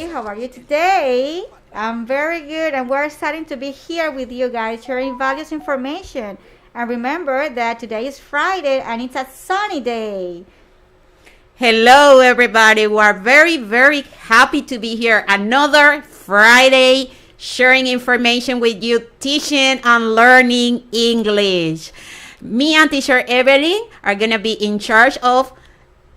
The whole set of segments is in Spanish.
everybody. How are you today? I'm very good, and we're excited to be here with you guys, sharing valuable information. And remember that today is Friday, and it's a sunny day. Hello, everybody. We're very, very happy to be here. Another Friday, sharing information with you, teaching and learning English. Me and teacher Evelyn are going to be in charge of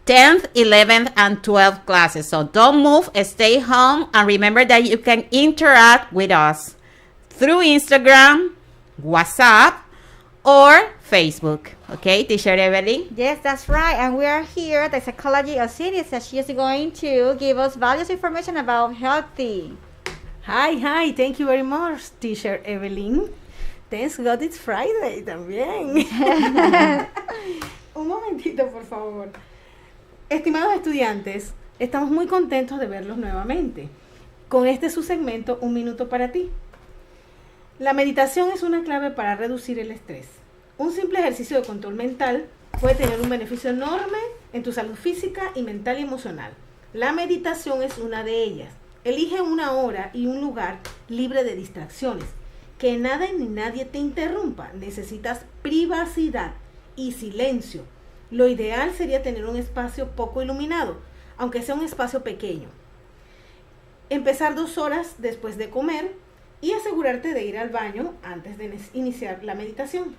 10th, 11th, and 12th classes. So don't move, stay home, and remember that you can interact with us through Instagram, WhatsApp, or Facebook. Okay, teacher Evelyn? Yes, that's right. And we are here at the Psychology of Cities, and she is going to give us valuable information about healthy. Hi. Thank you very much, teacher Evelyn. Thanks God it's Friday también. Un momentito, por favor. Estimados estudiantes, estamos muy contentos de verlos nuevamente. Con este su segmento, Un Minuto para Ti. La meditación es una clave para reducir el estrés. Un simple ejercicio de control mental puede tener un beneficio enorme en tu salud física y mental y emocional. La meditación es una de ellas. Elige una hora y un lugar libre de distracciones. Que nada ni nadie te interrumpa. Necesitas privacidad y silencio. Lo ideal sería tener un espacio poco iluminado, aunque sea un espacio pequeño. Empezar 2 horas después de comer y asegurarte de ir al baño antes de iniciar la meditación.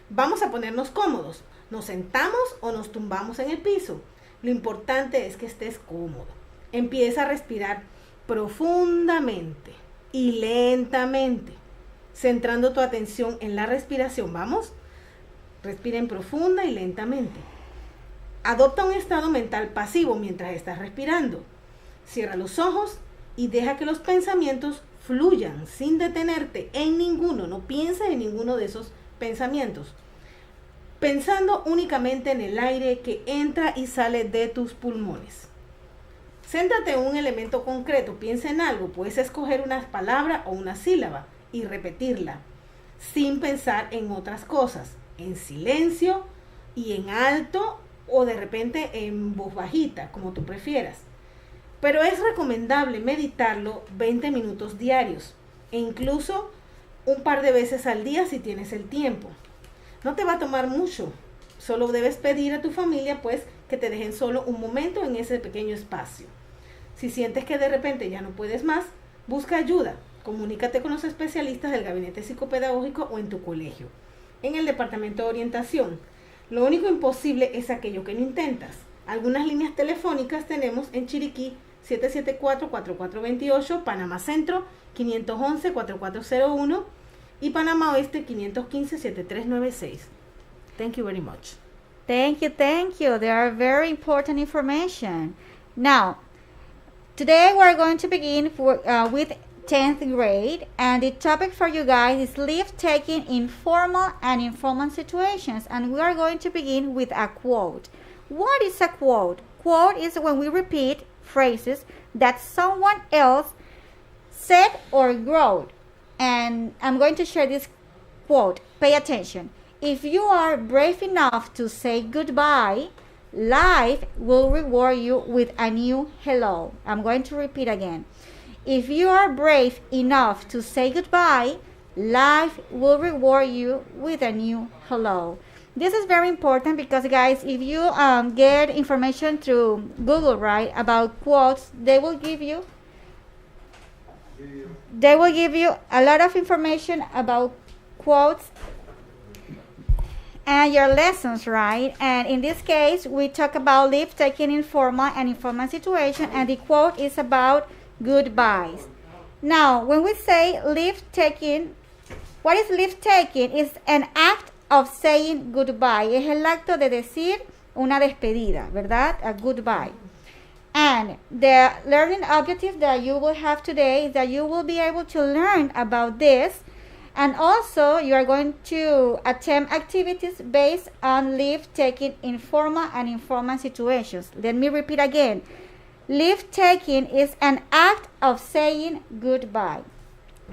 Vamos a ponernos cómodos. Nos sentamos o nos tumbamos en el piso. Lo importante es que estés cómodo. Empieza a respirar profundamente y lentamente, centrando tu atención en la respiración. ¿Vamos? Respiren profunda y lentamente. Adopta un estado mental pasivo mientras estás respirando. Cierra los ojos y deja que los pensamientos fluyan sin detenerte en ninguno. No pienses en ninguno de esos pensamientos. Pensando únicamente en el aire que entra y sale de tus pulmones. Céntrate en un elemento concreto. Piensa en algo. Puedes escoger una palabra o una sílaba y repetirla sin pensar en otras cosas. En silencio y en alto o de repente en voz bajita, como tú prefieras. Pero es recomendable meditarlo 20 minutos diarios e incluso un par de veces al día si tienes el tiempo. No te va a tomar mucho, solo debes pedir a tu familia pues que te dejen solo un momento en ese pequeño espacio. Si sientes que de repente ya no puedes más, busca ayuda, comunícate con los especialistas del gabinete psicopedagógico o en tu colegio. En el departamento de orientación. Lo único imposible es aquello que no intentas. Algunas líneas telefónicas tenemos en Chiriquí 774-4428, Panamá Centro 511-4401 y Panamá Oeste 515-7396. Thank you very much. Thank you. They are very important information. Now, today we're going to begin with 10th grade, and the topic for you guys is leave taking in formal and informal situations, and we are going to begin with a quote. What is a quote? Quote is when we repeat phrases that someone else said or wrote, and I'm going to share this quote. Pay attention. If you are brave enough to say goodbye, life will reward you with a new hello. I'm going to repeat again. If you are brave enough to say goodbye, life will reward you with a new hello. This is very important because, guys, if you get information through Google, right, about quotes, they will give you a lot of information about quotes and your lessons, right? And in this case, we talk about leave taking in formal and informal situation, and the quote is about goodbyes. Now, when we say leave taking, what is leave taking? It's an act of saying goodbye. Es el acto de decir una despedida, ¿verdad? A goodbye. And the learning objective that you will have today is that you will be able to learn about this, and also you are going to attempt activities based on leave taking in formal and informal situations. Let me repeat again. Leave taking is an act of saying goodbye.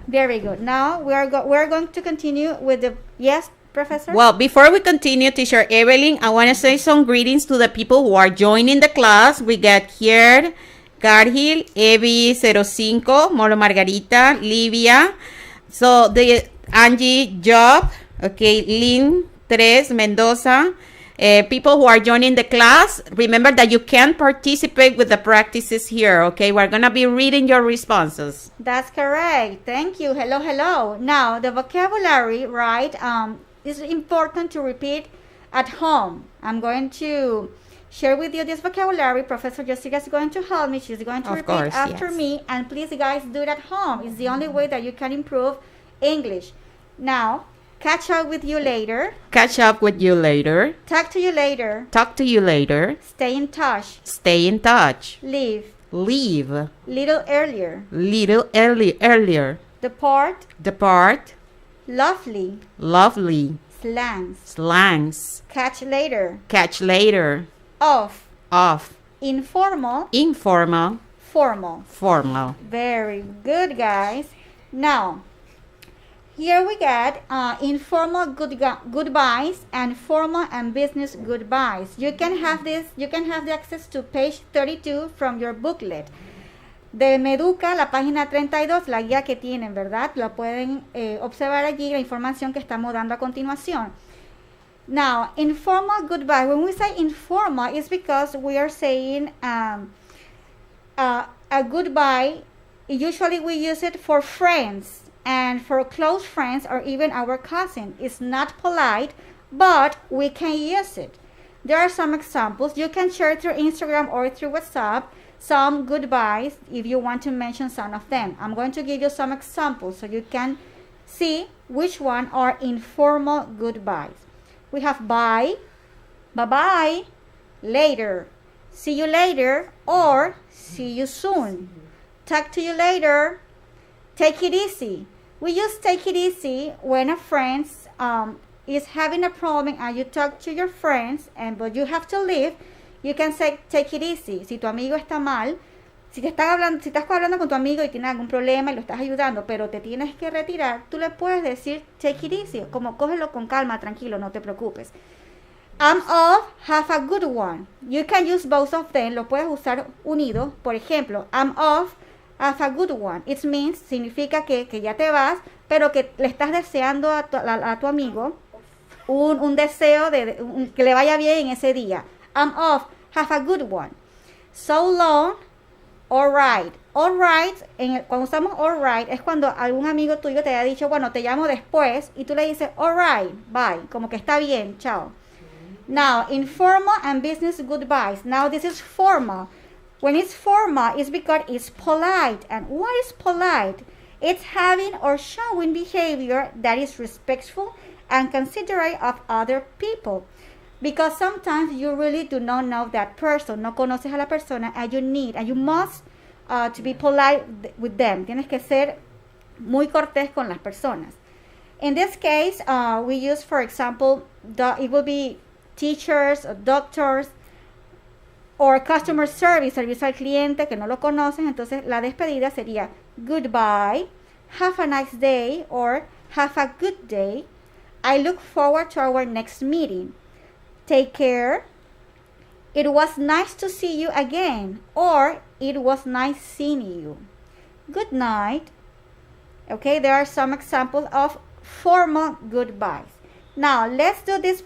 Very good. Now we're going to continue with the, yes, Professor? Well, before we continue, Teacher Evelyn, I want to say some greetings to the people who are joining the class. We got here Cargill, Evi05, Molo Margarita, Livia. So the Angie, Job, okay, Lynn, Tres, Mendoza. People who are joining the class, remember that you can participate with the practices here, okay? We're going to be reading your responses. That's correct. Thank you. Hello, hello. Now, the vocabulary, right, is important to repeat at home. I'm going to share with you this vocabulary. Professor Jessica is going to help me. She's going to repeat after me. And please, guys, do it at home. It's the only way that you can improve English. Now, catch up with you later. Catch up with you later. Talk to you later. Talk to you later. Stay in touch. Stay in touch. Leave. Leave. Little earlier. Little earlier. Depart. Depart. Lovely. Lovely. Slangs. Slangs. Catch later. Catch later. Off. Off. Informal. Informal. Formal. Formal. Very good, guys. Now, here we got informal goodbyes and formal and business goodbyes. You can have this. You can have the access to page 32 from your booklet. De Meduca, la página 32, la guía que tienen, ¿verdad? La pueden observar allí, la información que estamos dando a continuación. Now, informal goodbye. When we say informal, it's because we are saying a goodbye. Usually we use it for friends and for close friends or even our cousin. It's not polite, but we can use it. There are some examples. You can share through Instagram or through WhatsApp some goodbyes if you want to mention some of them. I'm going to give you some examples so you can see which one are informal goodbyes. We have bye, bye-bye, later, see you later, or see you soon. Talk to you later, take it easy. We use take it easy when a friend is having a problem and you talk to your friends but you have to leave. You can say take it easy. Si tu amigo está mal, si estás hablando con tu amigo y tiene algún problema y lo estás ayudando, pero te tienes que retirar, tú le puedes decir take it easy, como cógelo con calma, tranquilo, no te preocupes. I'm off, have a good one. You can use both of them, lo puedes usar unido. Por ejemplo, I'm off, have a good one. It means, significa que ya te vas, pero que le estás deseando a tu amigo un deseo que le vaya bien en ese día. I'm off, have a good one. So long, all right. All right, cuando usamos all right, es cuando algún amigo tuyo te haya dicho, bueno, te llamo después, y tú le dices, all right, bye, como que está bien, chao. Now, informal and business goodbyes. Now, this is formal. When it's formal, it's because it's polite. And what is polite? It's having or showing behavior that is respectful and considerate of other people. Because sometimes you really do not know that person, no conoces a la persona, and you must to be polite with them. Tienes que ser muy cortés con las personas. In this case, we use, for example, it will be teachers, or doctors, or customer service, servicio al cliente que no lo conocen. Entonces, la despedida sería goodbye, have a nice day, or have a good day. I look forward to our next meeting. Take care. It was nice to see you again, or it was nice seeing you. Good night. Okay, there are some examples of formal goodbyes. Now, let's do this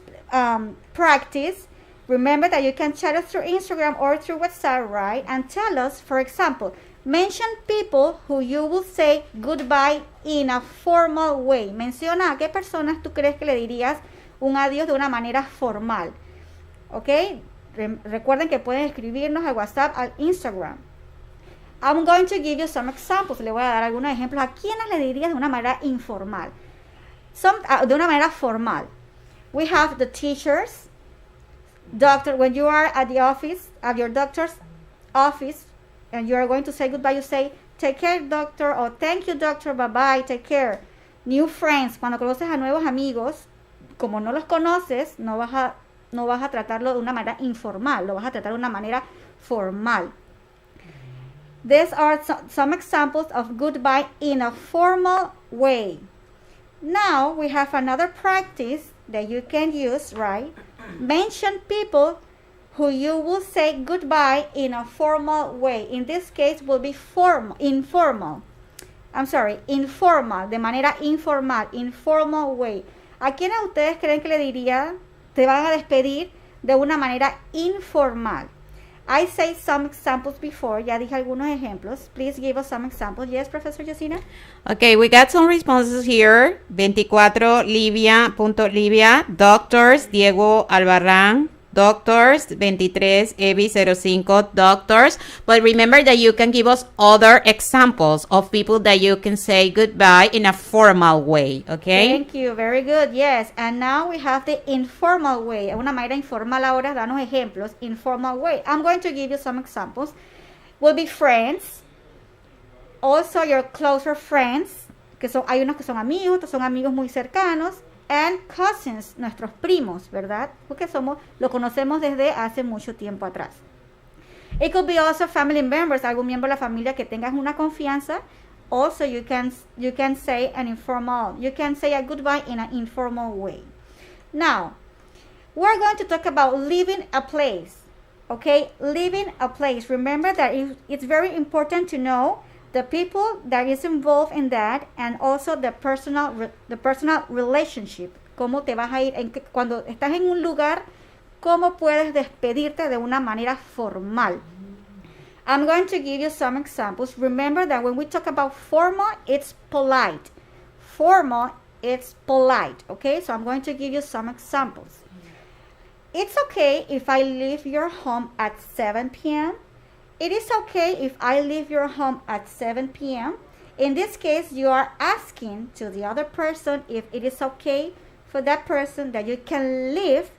practice. Remember that you can chat us through Instagram or through WhatsApp, right? And tell us, for example, mention people who you will say goodbye in a formal way. Menciona a qué personas tú crees que le dirías un adiós de una manera formal. ¿Ok? Recuerden que pueden escribirnos al WhatsApp, al Instagram. I'm going to give you some examples. Le voy a dar algunos ejemplos. ¿A quiénes le dirías de una manera informal? De una manera formal. We have the teachers, doctor. When you are at the office, at your doctor's office, and you are going to say goodbye, you say, take care, doctor, or thank you, doctor, bye-bye, take care. New friends. Cuando conoces a nuevos amigos, como no los conoces, no vas a tratarlo de una manera informal, lo vas a tratar de una manera formal. These are some examples of goodbye in a formal way. Now we have another practice that you can use, right? Mention people who you will say goodbye in a formal way. In this case will be informal, de manera informal way. ¿A quiénes ustedes creen que le diría, te van a despedir de una manera informal? I say some examples before. Ya dije algunos ejemplos. Please give us some examples. Yes, Professor Josina? Okay, we got some responses here. 24, Livia, doctors, Diego Albarrán, doctors, 23, Evi05, doctors. But remember that you can give us other examples of people that you can say goodbye in a formal way, okay? Thank you, very good, yes. And now we have the informal way. Una manera informal ahora, danos ejemplos. Informal way. I'm going to give you some examples. Will be friends. Also your closer friends. Hay unos que son amigos, otros son amigos muy cercanos. And cousins, nuestros primos, ¿verdad? Porque lo conocemos desde hace mucho tiempo atrás. It could be also family members, algún miembro de la familia que tengas una confianza. Also, you can say you can say a goodbye in an informal way. Now, we're going to talk about leaving a place. Okay, leaving a place. Remember that it's very important to know the people that is involved in that, and also the personal relationship. Cómo te vas a ir, cuando estás en un lugar, cómo puedes despedirte de una manera formal. I'm going to give you some examples. Remember that when we talk about formal, it's polite. Formal, it's polite. Okay, so I'm going to give you some examples. It's okay if I leave your home at 7 p.m. It is okay if I leave your home at 7 p.m. In this case, you are asking to the other person if it is okay for that person that you can leave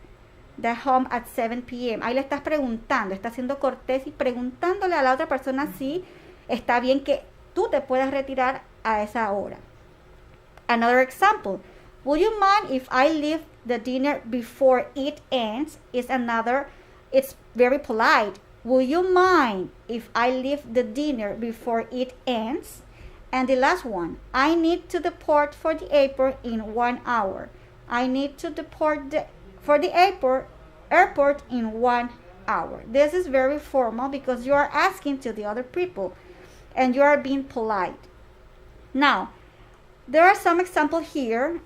the home at 7 p.m. Ahí le estás preguntando, estás siendo cortés y preguntándole a la otra persona si está bien que tú te puedas retirar a esa hora. Another example. Would you mind if I leave the dinner before it ends? It's very polite. Will you mind if I leave the dinner before it ends? And the last one, I need to depart for the airport in 1 hour. I need to depart for the airport in 1 hour. This is very formal because you are asking to the other people and you are being polite. Now, there are some examples here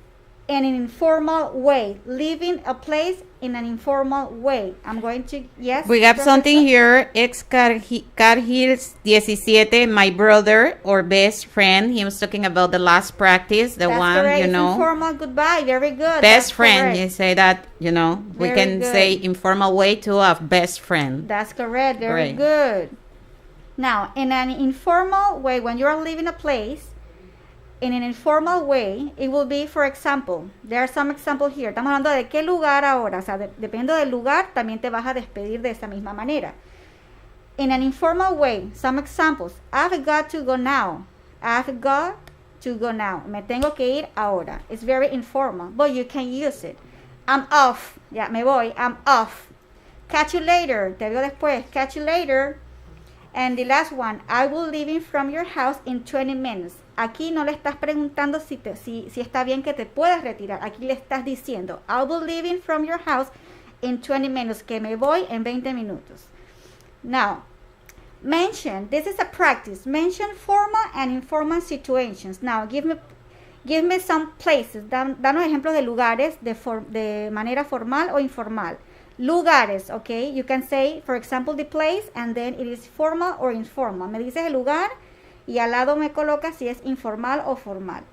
in an informal way, leaving a place in an informal way. I'm going to, yes? We got something here. Ex Cargil's 17, my brother or best friend. He was talking about the last practice, the That's one, correct. you know. It's informal goodbye, very good. Best That's friend, correct. you say that, you know. We Very can good. say informal way to a best friend. That's correct, very Great. good. Now, in an informal way, when you're leaving a place, in an informal way, it will be, for example, there are some examples here. Estamos hablando de qué lugar ahora. O sea, dependiendo del lugar, también te vas a despedir de esa misma manera. In an informal way, some examples. I've got to go now. I've got to go now. Me tengo que ir ahora. It's very informal, but you can use it. I'm off. Ya, me voy. I'm off. Catch you later. Te veo después. Catch you later. And the last one, I will leave from your house in 20 minutes. Aquí no le estás preguntando si está bien que te puedas retirar. Aquí le estás diciendo, I will leave from your house in 20 minutes. Que me voy en 20 minutos. Now, mention, this is a practice. Mention formal and informal situations. Now, give me some places. Danos ejemplos de lugares de manera formal o informal. Lugares, okay? You can say, for example, the place, and then it is formal or informal. Me dices el lugar y al lado me colocas si es informal o formal.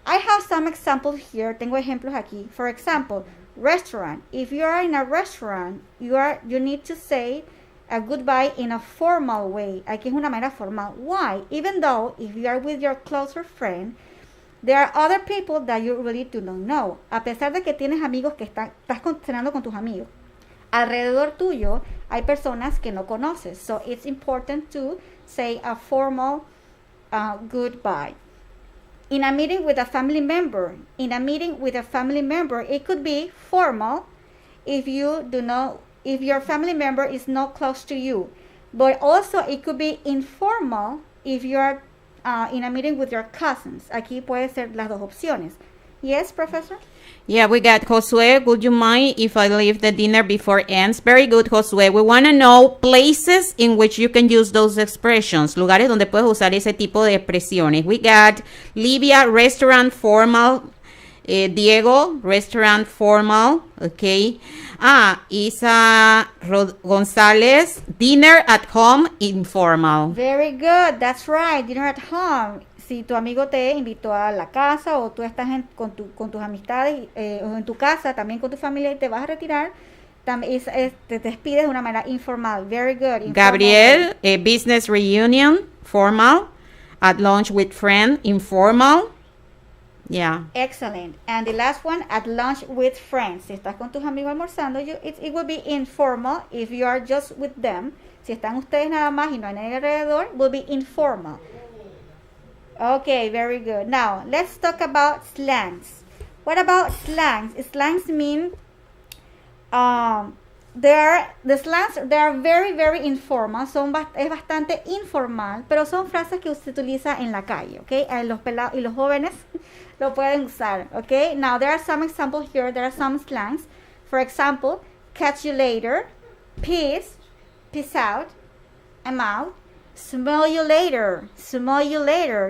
I have some examples here. Tengo ejemplos aquí. For example, restaurant. If you are in a restaurant, you need to say a goodbye in a formal way. Aquí es una manera formal. Why? Even though if you are with your closer friend, there are other people that you really do not know. A pesar de que tienes amigos que estás cenando con tus amigos, alrededor tuyo hay personas que no conoces. So it's important to say a formal goodbye. In a meeting with a family member, it could be formal if your family member is not close to you. But also it could be informal if you are in a meeting with your cousins. Aquí puede ser las dos opciones. Yes, Professor? Yeah, we got Josue. Would you mind if I leave the dinner before ends? Very good, Josue. We want to know places in which you can use those expressions. Lugares donde puedes usar ese tipo de expresiones. We got Livia, restaurant formal. Diego, restaurant formal. Okay. Isa Gonzalez, dinner at home informal. Very good. That's right. Dinner at home. Si tu amigo te invitó a la casa o tú estás con tus amistades o en tu casa también con tu familia y te vas a retirar, te despides de una manera informal. Very good. Informal. Gabriel, business reunion, formal. At lunch with friend, informal. Yeah. Excellent. And the last one, at lunch with friends. Si estás con tus amigos almorzando, it will be informal. If you are just with them, si están ustedes nada más y no hay nadie alrededor, will be informal. Okay, very good. Now, let's talk about slangs. What about slangs? Slangs mean they are very, very informal. Es bastante informal, pero son frases que se utiliza en la calle, okay? Los pelados y los jóvenes lo pueden usar, okay? Now, there are some examples here. There are some slangs. For example, catch you later, peace out, I'm out. Smell you later.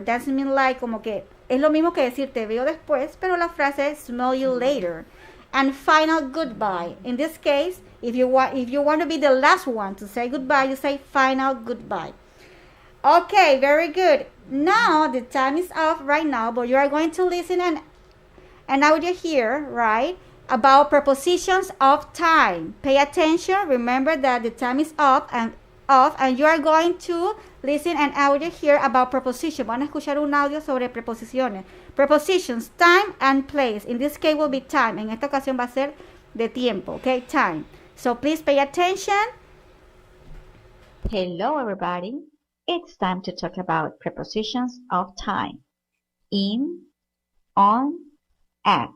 Doesn't mean like como que es lo mismo que decir te veo después, pero la frase es smell you later. And final goodbye. In this case, if you want to be the last one to say goodbye, you say final goodbye. Okay, very good. Now the time is off right now, but you are going to listen an audio here, right? About prepositions of time. Pay attention. Remember that the time is up and you are going to listen an audio here about preposition. Van a escuchar un audio sobre preposiciones. Prepositions, time and place. In this case will be time. En esta ocasión va a ser de tiempo, okay? Time. So please pay attention. Hello everybody. It's time to talk about prepositions of time. In, on, at.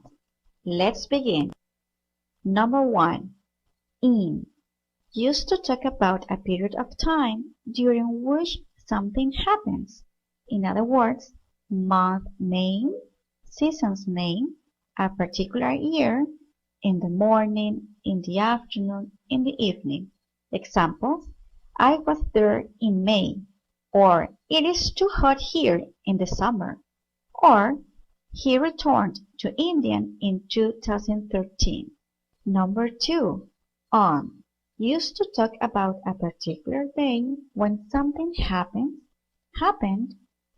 Let's begin. Number 1. In. Used to talk about a period of time during which something happens. In other words, month name, season's name, a particular year, in the morning, in the afternoon, in the evening. Examples, I was there in May, or it is too hot here in the summer, or he returned to India in 2013. Number 2, on. Used to talk about a particular day when something happened,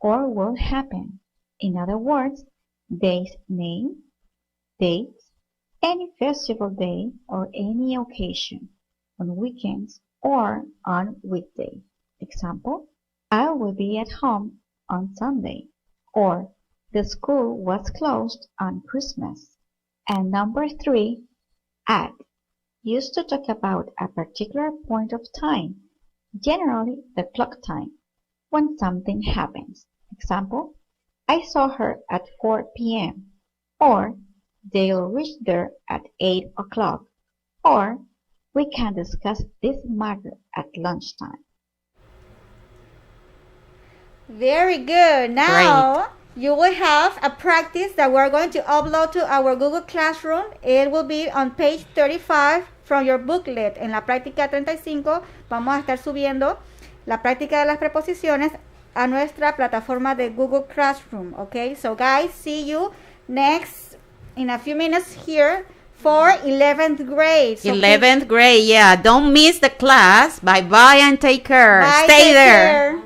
or will happen. In other words, day's name, dates, any festival day or any occasion, on weekends or on weekday. Example, I will be at home on Sunday, or the school was closed on Christmas. And number 3, at. Used to talk about a particular point of time, generally the clock time, when something happens. Example, I saw her at 4 p.m. or they'll reach there at 8 o'clock, or we can discuss this matter at lunchtime. Very good. Now you will have a practice that we're going to upload to our Google Classroom. It will be on page 35 from your booklet. En la práctica 35 vamos a estar subiendo la práctica de las preposiciones a nuestra plataforma de Google Classroom. Okay, so guys, see you next in a few minutes here for 11th grade. So 11th grade, yeah. Don't miss the class. Bye-bye and take care. Bye, Stay there.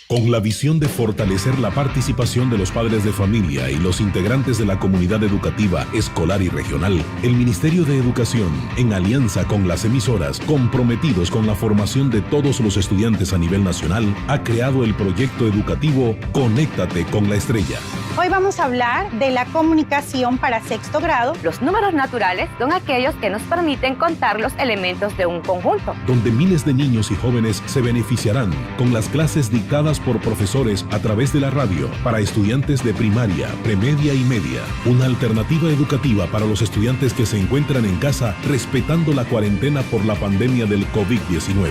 Con la visión de fortalecer la participación de los padres de familia y los integrantes de la comunidad educativa, escolar y regional, el Ministerio de Educación, en alianza con las emisoras comprometidos con la formación de todos los estudiantes a nivel nacional, ha creado el proyecto educativo Conéctate con la Estrella. Hoy vamos a hablar de la comunicación para sexto grado. Los números naturales son aquellos que nos permiten contar los elementos de un conjunto. Donde miles de niños y jóvenes se beneficiarán con las clases dictadas por profesores a través de la radio para estudiantes de primaria, premedia y media. Una alternativa educativa para los estudiantes que se encuentran en casa respetando la cuarentena por la pandemia del COVID-19.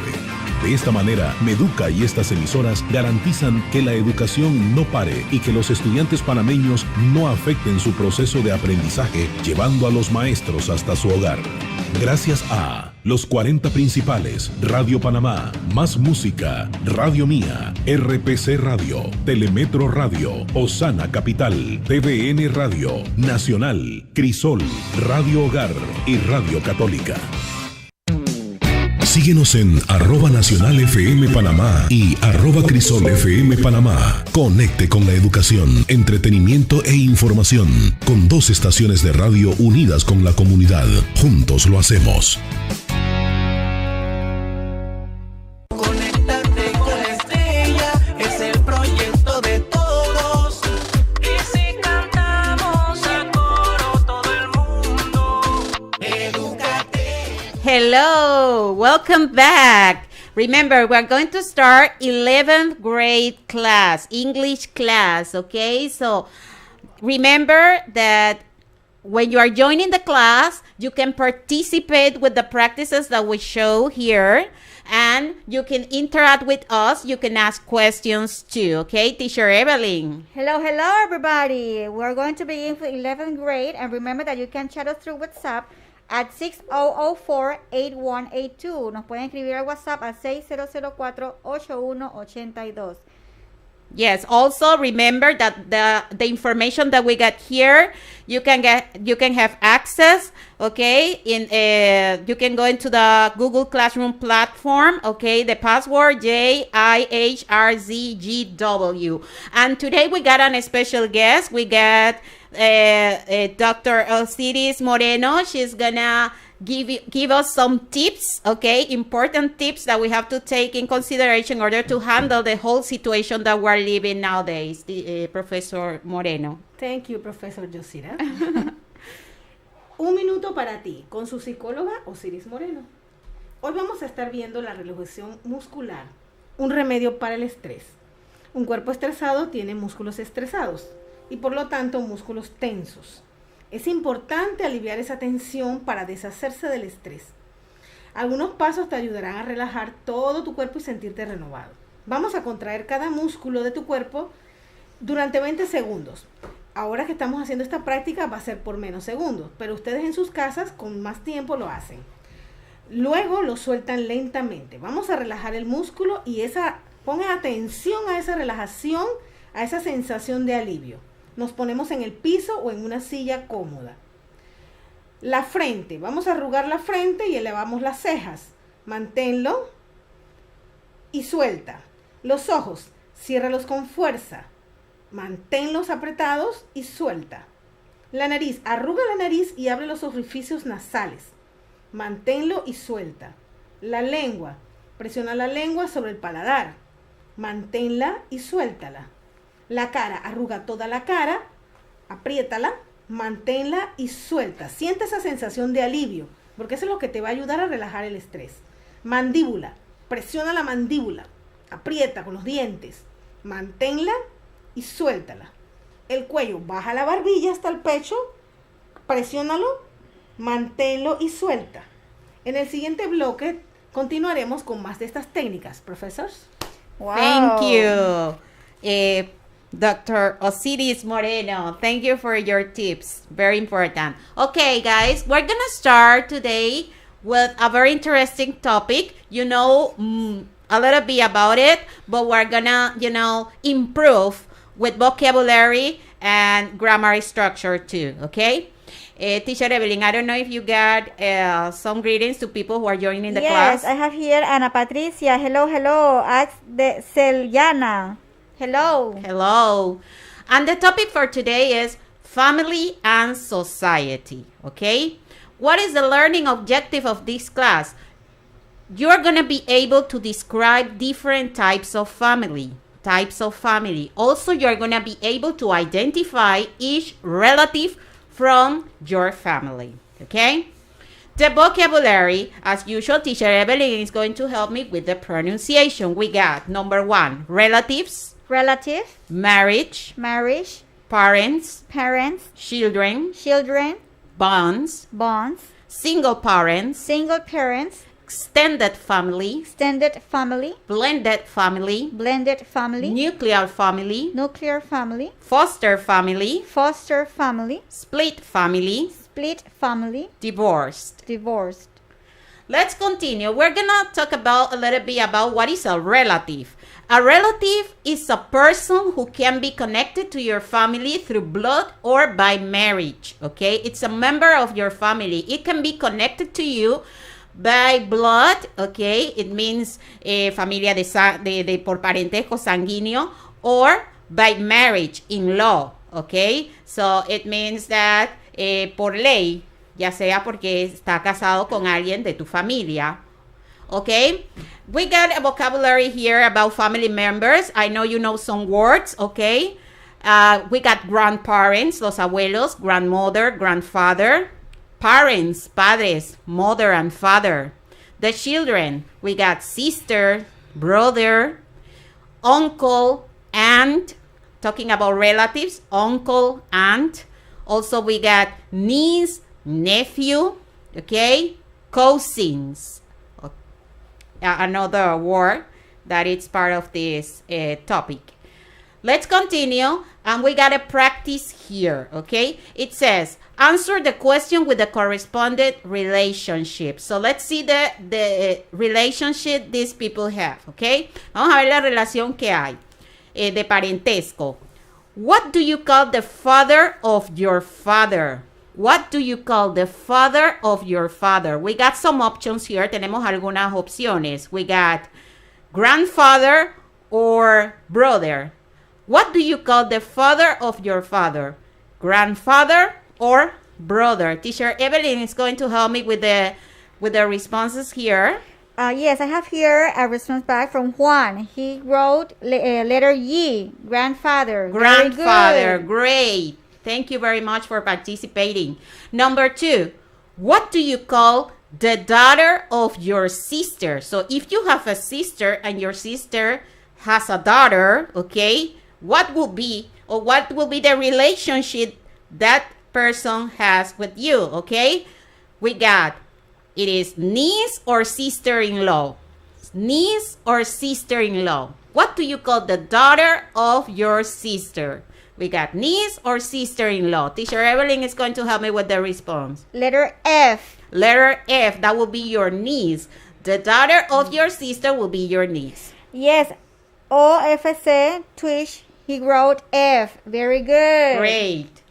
De esta manera, Meduca y estas emisoras garantizan que la educación no pare y que los estudiantes panameños no afecten su proceso de aprendizaje, llevando a los maestros hasta su hogar. Gracias a los 40 principales, Radio Panamá, Más Música, Radio Mía, RPC Radio, Telemetro Radio, Osana Capital, TVN Radio, Nacional, Crisol, Radio Hogar y Radio Católica. Síguenos en @NacionalFM Panamá y @CrisolFM Panamá. Conecte con la educación, entretenimiento e información. Con 2 estaciones de radio unidas con la comunidad. Juntos lo hacemos. Conéctate con Estrella, es el proyecto de todos. Y si cantamos a coro todo el mundo, Educate. Hello, welcome back. Remember, we're going to start 11th grade class, English class, okay? So remember that when you are joining the class, you can participate with the practices that we show here, and you can interact with us. You can ask questions too, okay? Teacher Evelyn. Hello, hello, everybody. We're going to begin with 11th grade, and remember that you can chat us through WhatsApp at 6004-8182. Nos pueden escribir al WhatsApp al 6004-8182. Yes, also remember that the information that we got here, you can have access, okay? You can go into the Google Classroom platform, okay? The password JIHRZGW. And today we got a special guest. We got Dr. Osiris Moreno. She's gonna give us some tips, okay, important tips that we have to take in consideration in order to handle the whole situation that we're living nowadays. Professor Moreno. Thank you, Professor Yosira. Un minuto para ti, con su psicóloga Osiris Moreno. Hoy vamos a estar viendo la relajación muscular, un remedio para el estrés. Un cuerpo estresado tiene músculos estresados y por lo tanto músculos tensos. Es importante aliviar esa tensión para deshacerse del estrés. Algunos pasos te ayudarán a relajar todo tu cuerpo y sentirte renovado. Vamos a contraer cada músculo de tu cuerpo durante 20 segundos. Ahora que estamos haciendo esta práctica va a ser por menos segundos, pero ustedes en sus casas con más tiempo lo hacen. Luego lo sueltan lentamente. Vamos a relajar el músculo y pongan atención a esa relajación, a esa sensación de alivio. Nos ponemos en el piso o en una silla cómoda. La frente, vamos a arrugar la frente y elevamos las cejas. Manténlo y suelta. Los ojos, ciérralos con fuerza. Manténlos apretados y suelta. La nariz, arruga la nariz y abre los orificios nasales. Manténlo y suelta. La lengua, presiona la lengua sobre el paladar. Manténla y suéltala. La cara, arruga toda la cara, apriétala, manténla y suelta. Siente esa sensación de alivio, porque eso es lo que te va a ayudar a relajar el estrés. Mandíbula, presiona la mandíbula, aprieta con los dientes, manténla y suéltala. El cuello, baja la barbilla hasta el pecho, presiónalo, manténlo y suelta. En el siguiente bloque continuaremos con más de estas técnicas, profesores. Wow. Thank you. Dr. Osiris Moreno, thank you for your tips. Very important. Okay, guys, we're gonna start today with a very interesting topic. You know a little bit about it, but we're gonna, improve with vocabulary and grammar structure too, okay? Teacher Evelyn, I don't know if you got some greetings to people who are joining the class. Yes, I have here Ana Patricia. Hello, hello. Ask the Celiana. Hello. Hello. And the topic for today is family and society, okay? What is the learning objective of this class? You're going to be able to describe different types of family. Also, you're going to be able to identify each relative from your family, okay? The vocabulary, as usual, Teacher Evelyn is going to help me with the pronunciation. We got number 1, relatives. Relative. Marriage. Parents. Children. Bonds. Single Single parents. extended family, extended family, blended family, blended family, nuclear family, nuclear family, foster family, foster family, split family, split family, divorced. divorced. Let's continue. We're gonna talk about a little bit about what is a relative. A relative is a person who can be connected to your family through blood or by marriage, okay? It's a member of your family. It can be connected to you by blood, okay? It means familia de por parentesco sanguíneo, or by marriage in law, okay? So it means that por ley, ya sea porque está casado con alguien de tu familia. Okay, we got a vocabulary here about family members. I know you know some words, okay? We got grandparents, los abuelos, grandmother, grandfather, parents, padres, mother and father. The children, we got sister, brother, uncle, aunt. Talking about relatives, uncle, aunt. Also, we got niece, nephew, okay? Cousins. Another word that is part of this topic. Let's continue, and we got a practice here, okay? It says, answer the question with the corresponding relationship. So let's see the relationship these people have, okay? Vamos a ver la relación que hay de parentesco. What do you call the father of your father? What do you call the father of your father? We got some options here. Tenemos algunas opciones. We got grandfather or brother. What do you call the father of your father? Grandfather or brother? Teacher Evelyn is going to help me with the responses here. Yes, I have here a response back from Juan. He wrote letter Y, grandfather. Grandfather, great. Thank you very much for participating. Number 2, what do you call the daughter of your sister? So if you have a sister and your sister has a daughter, okay, what will be the relationship that person has with you, okay? We got, it is niece or sister-in-law. Niece or sister-in-law. What do you call the daughter of your sister? We got niece or sister-in-law. Teacher Evelyn is going to help me with the response. Letter F. Letter F, that will be your niece. The daughter of your sister will be your niece. Yes, OFC, Twitch, he wrote F. Very good. Great.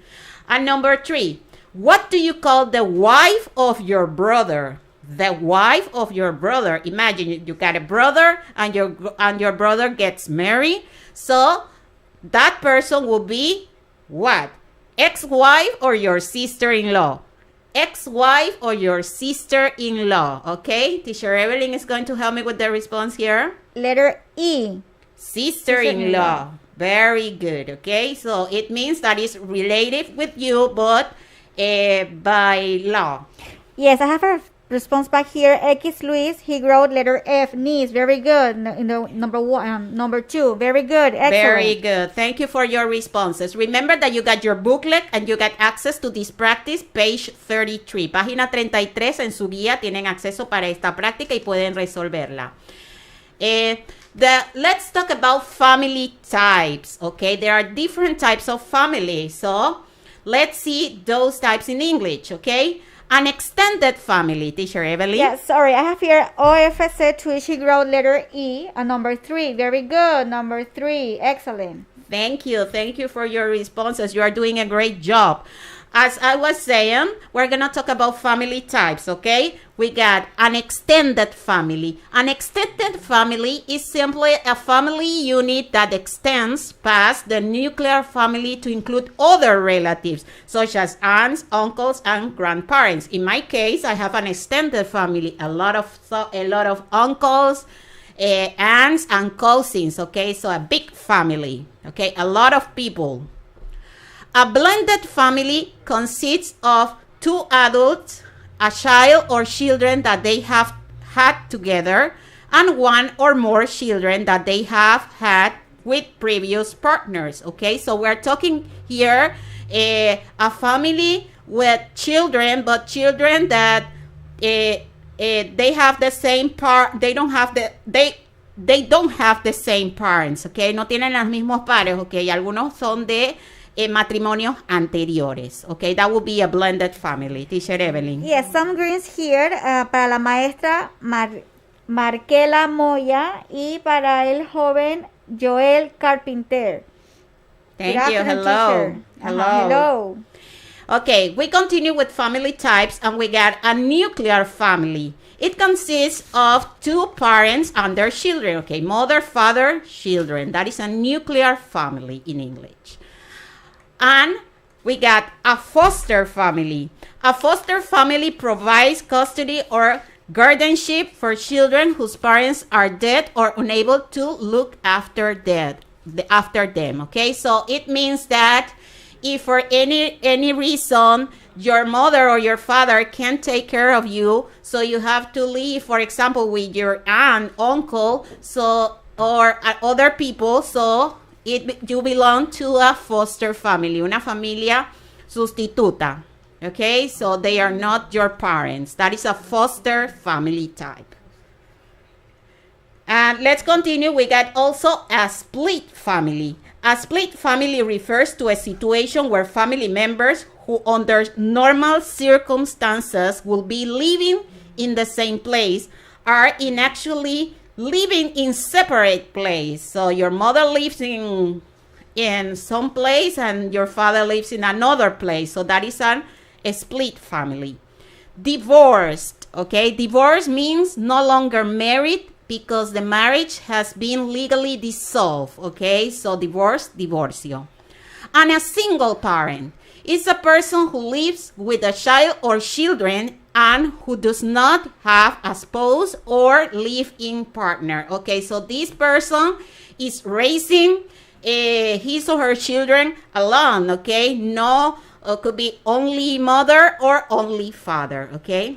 And number 3, what do you call the wife of your brother? The wife of your brother. Imagine you got a brother and your brother gets married. So that person will be what? Ex-wife or your sister-in-law? Ex-wife or your sister-in-law. Okay? Teacher Evelyn is going to help me with the response here. Letter E. Sister-in-law. Very good. Okay? So it means that it's related with you, but by law. Yes, I have a response back here. X Luis, he wrote letter F, niece. Very good. In the number 2. Very good. Excellent. Very good. Thank you for your responses. Remember that you got your booklet and you got access to this practice, page 33. Página 33 en su guía tienen acceso para esta práctica y pueden resolverla. Let's talk about family types. Okay, there are different types of family. So let's see those types in English. Okay. An extended family, Teacher Evelyn. Yes, sorry, I have here OFC Twitch, he wrote letter E and number 3. Very good, number 3. Excellent. Thank you. Thank you for your responses. You are doing a great job. As I was saying, we're going to talk about family types, okay? We got an extended family. An extended family is simply a family unit that extends past the nuclear family to include other relatives, such as aunts, uncles, and grandparents. In my case, I have an extended family, a lot of uncles, aunts, and cousins, okay? So a big family, okay? A lot of people. A blended family consists of 2 adults, a child or children that they have had together, and 1 or more children that they have had with previous partners. Okay, so we're talking here a family with children, but children that they have the same part, they don't have the same parents, okay? No tienen los mismos padres, okay? Algunos son de matrimonios anteriores, okay? That would be a blended family. Teacher Evelyn. Yes, some greens here para la maestra Marquela Moya y para el joven Joel Carpenter. Thank Good you. afternoon, Hello. teacher. Hello. Hello. Okay, we continue with family types and we got a nuclear family. It consists of two parents and their children, okay? Mother, father, children. That is a nuclear family in English. And we got a foster family. A foster family provides custody or guardianship for children whose parents are dead or unable to look after them, okay? So it means that if for any reason your mother or your father can't take care of you, so you have to live, for example, with your aunt, uncle, so or other people, so you belong to a foster family, una familia sustituta. Okay, so they are not your parents. That is a foster family type. And let's continue. We got also a split family. A split family refers to a situation where family members who under normal circumstances will be living in the same place are in actually living in separate place. So your mother lives in some place and your father lives in another place. So that is a split family. Divorced, okay? Divorce means no longer married because the marriage has been legally dissolved, okay? So divorcio. And a single parent is a person who lives with a child or children and who does not have a spouse or live-in partner, okay? So this person is raising his or her children alone, okay? No, could be only mother or only father, okay?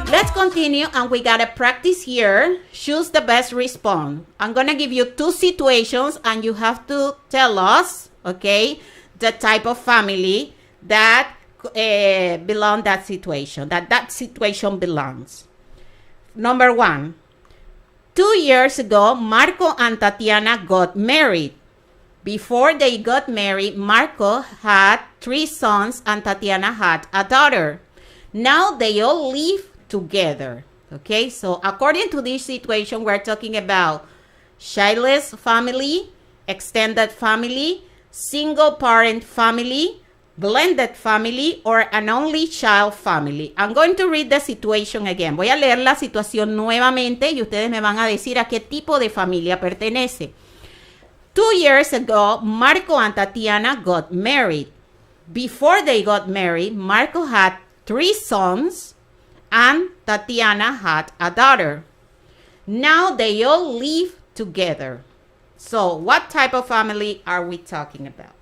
Let's continue, and we got a practice here. Choose the best response. I'm going to give you two situations, and you have to tell us, okay, the type of family that belong that situation, that situation belongs. Number one, 2 years ago, Marco and Tatiana got married. Before they got married, Marco had 3 sons and Tatiana had a daughter. Now they all live together. Okay, so according to this situation, we're talking about childless family, extended family, single parent family, blended family, or an only child family. I'm going to read the situation again. Voy a leer la situación nuevamente y ustedes me van a decir a qué tipo de familia pertenece. 2 years ago, Marco and Tatiana got married. Before they got married, Marco had 3 sons and Tatiana had a daughter. Now they all live together. So what type of family are we talking about?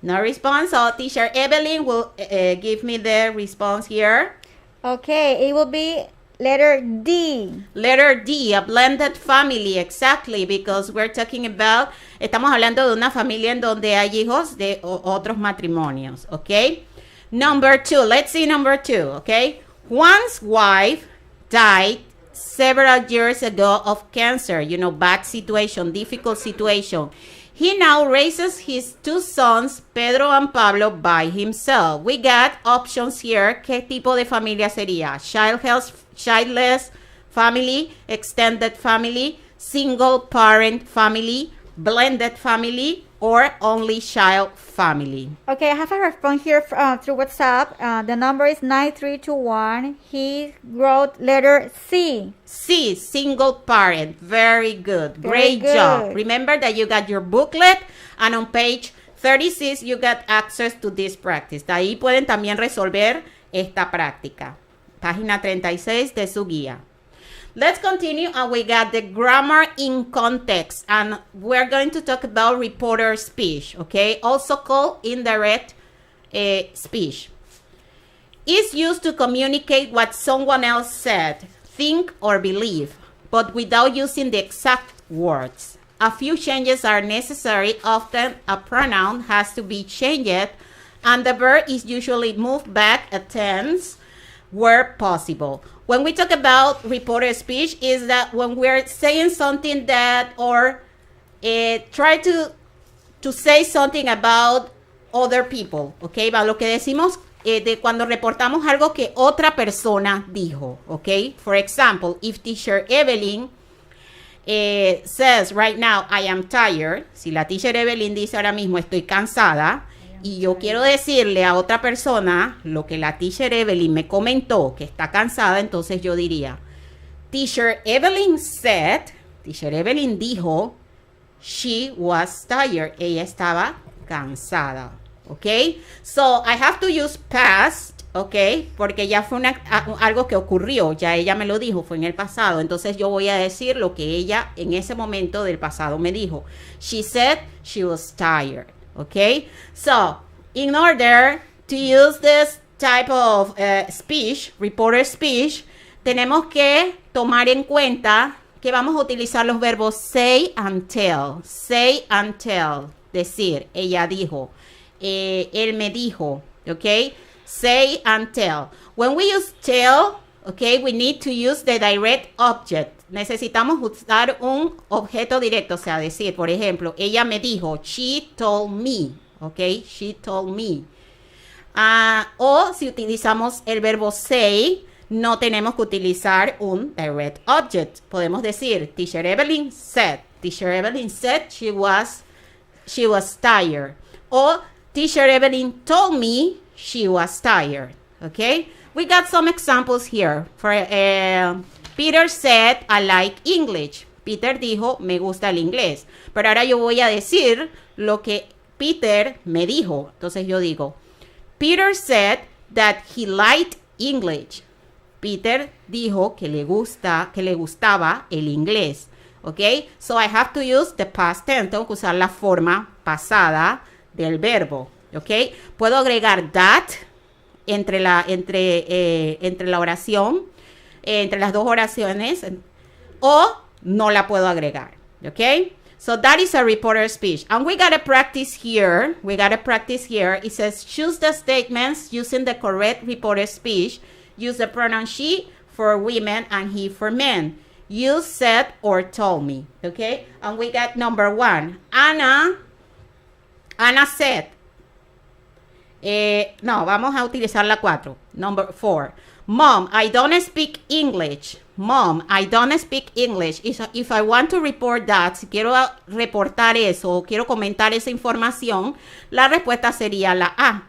No response. So teacher Evelyn will give me the response here. Okay, it will be letter D. Letter D, a blended family, exactly, because we're talking about, estamos hablando de una familia en donde hay hijos de otros matrimonios, okay? Number 2, let's see number 2, okay? Juan's wife died several years ago of cancer, bad situation, difficult situation. He now raises his 2 sons, Pedro and Pablo, by himself. We got options here. ¿Qué tipo de familia sería? Childless family, extended family, single parent family, blended family, or only child family. Okay, I have a response here through WhatsApp. The number is 9321. He wrote letter C. C, single parent. Very good. Very Great good. job. Remember that you got your booklet and on page 36 you got access to this practice. De ahí pueden también resolver esta práctica. Página 36 de su guía. Let's continue, and we got the grammar in context, and we're going to talk about reporter speech, okay? Also called indirect speech. It's used to communicate what someone else said, think, or believe, but without using the exact words. A few changes are necessary. Often a pronoun has to be changed, and the verb is usually moved back a tense where possible. When we talk about reported speech, is that when we're saying something that, or try to say something about other people, okay? Lo que decimos de cuando reportamos algo que otra persona dijo, okay? For example, if teacher Evelyn says right now, I am tired. Si la teacher Evelyn dice ahora mismo, estoy cansada, y yo quiero decirle a otra persona lo que la teacher Evelyn me comentó, que está cansada, entonces yo diría, teacher Evelyn said, teacher Evelyn dijo, she was tired. Ella estaba cansada. Okay, so I have to use past, okay, porque ya fue algo que ocurrió, ya ella me lo dijo, fue en el pasado, entonces yo voy a decir lo que ella en ese momento del pasado me dijo. She said she was tired, okay, so in order to use this type of speech, reporter speech, tenemos que tomar en cuenta que vamos a utilizar los verbos say and tell, decir, ella dijo. Él me dijo, okay? Say and tell. When we use tell, okay, we need to use the direct object. Necesitamos usar un objeto directo, o sea, decir, por ejemplo, ella me dijo, she told me, okay? She told me. O si utilizamos el verbo say, no tenemos que utilizar un direct object. Podemos decir, teacher Evelyn said. Teacher Evelyn said she was tired. O teacher Evelyn told me she was tired, okay? We got some examples here. For Peter said, I like English. Peter dijo, me gusta el inglés. Pero ahora yo voy a decir lo que Peter me dijo. Entonces yo digo, Peter said that he liked English. Peter dijo que le gustaba el inglés, okay? So I have to use the past tense. Tengo que usar la forma pasada del verbo, ¿ok? Puedo agregar that entre la oración, entre las dos oraciones, o no la puedo agregar, ¿ok? So that is a reporter speech. And we gotta practice here. It says, choose the statements using the correct reporter speech. Use the pronoun she for women and he for men. You said or told me, ¿ok? And we got number 1. Ana said, no, vamos a utilizar la 4. Number 4. Mom, I don't speak English. If I want to report that, si quiero reportar eso o quiero comentar esa información, la respuesta sería la A.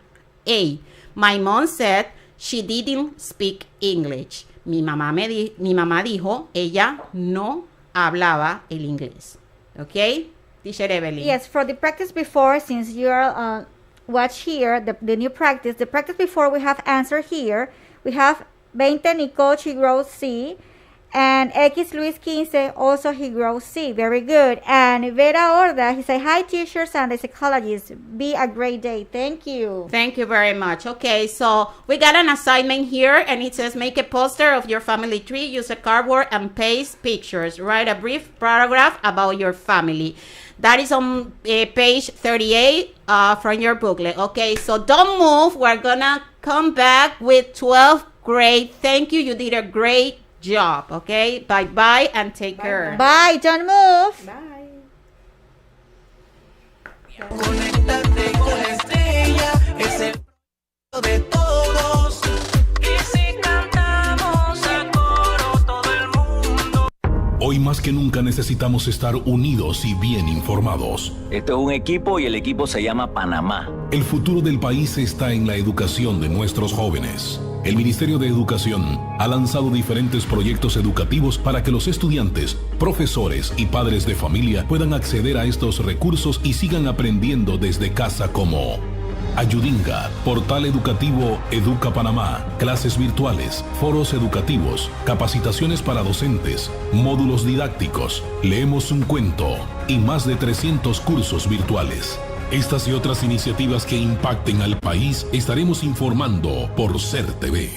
My mom said she didn't speak English. Mi mamá dijo, ella no hablaba el inglés. ¿Ok? Teacher Evelyn. Yes, for the practice before, since you are watch here, the new practice, the practice before we have answer here. We have 20, Nicole, she grows C. And X Luis 15, also he grows C. Very good. And Vera Orda, he said, hi teachers and the psychologists. Be a great day. Thank you. Thank you very much. Okay, so we got an assignment here and it says make a poster of your family tree. Use a cardboard and paste pictures. Write a brief paragraph about your family. That is on page 38 from your booklet. Okay, so don't move. We're gonna come back with 12th grade. Thank you. You did a great job. Okay, bye and take care. Bye, don't move. Bye. Conéctate con Estrella, es el de todos. Y si cantamos a coro todo el mundo. Hoy más que nunca necesitamos estar unidos y bien informados. Esto es un equipo y el equipo se llama Panamá. El futuro del país está en la educación de nuestros jóvenes. El Ministerio de Educación ha lanzado diferentes proyectos educativos para que los estudiantes, profesores y padres de familia puedan acceder a estos recursos y sigan aprendiendo desde casa, como Ayudinga, Portal Educativo Educa Panamá, clases virtuales, foros educativos, capacitaciones para docentes, módulos didácticos, leemos un cuento y más de 300 cursos virtuales. Estas y otras iniciativas que impacten al país estaremos informando por Ser TV.